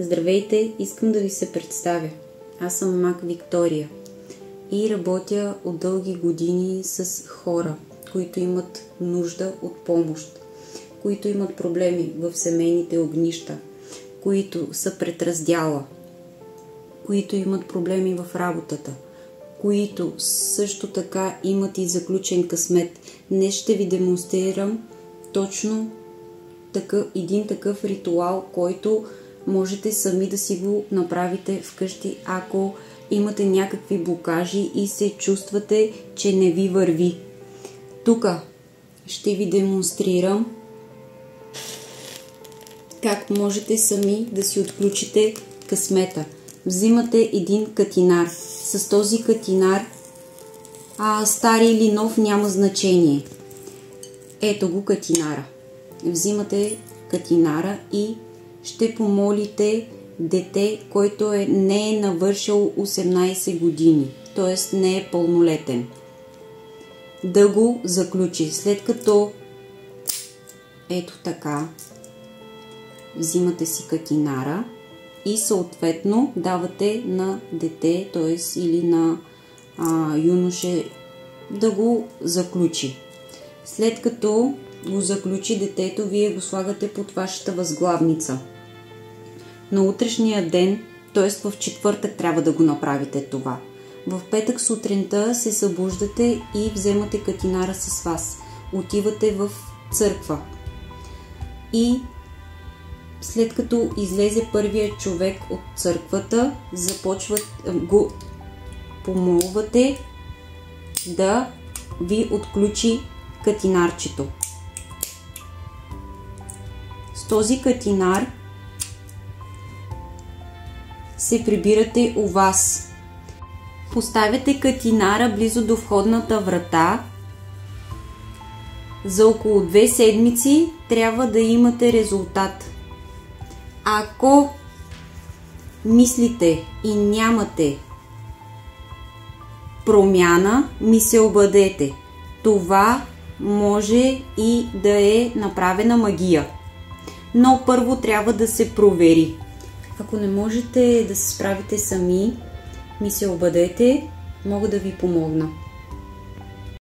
Здравейте, искам да ви се представя. Аз съм маг Виктория и работя от дълги години с хора, които имат нужда от помощ, които имат проблеми в семейните огнища, които са пред раздяла, които имат проблеми в работата, които също така имат и заключен късмет. Днес ще ви демонстрирам точно един такъв ритуал, който можете сами да си го направите вкъщи, ако имате някакви блокажи и се чувствате, че не ви върви. Тук ще ви демонстрирам как можете сами да си отключите късмета. Взимате един катинар. С този катинар, стар или нов, няма значение. Ето го катинара. Взимате катинара и ще помолите дете, който не е навършил 18 години, т.е. не е пълнолетен, да го заключи. След като ето така взимате си катинара и съответно давате на дете, т.е. или на юноше, да го заключи. След като го заключи детето, вие го слагате под вашата възглавница. На утрешния ден, т.е. в четвъртък, трябва да го направите това. В петък сутринта се събуждате и вземате катинара с вас. Отивате в църква. И след като излезе първият човек от църквата, го помолвате да ви отключи катинарчето. С този катинар се прибирате у вас. Поставяте катинара близо до входната врата. За около 2 седмици трябва да имате резултат. Ако мислите и нямате промяна, ми се обадете. Това може и да е направена магия. Но първо трябва да се провери. Ако не можете да се справите сами, ми се обадете, мога да ви помогна.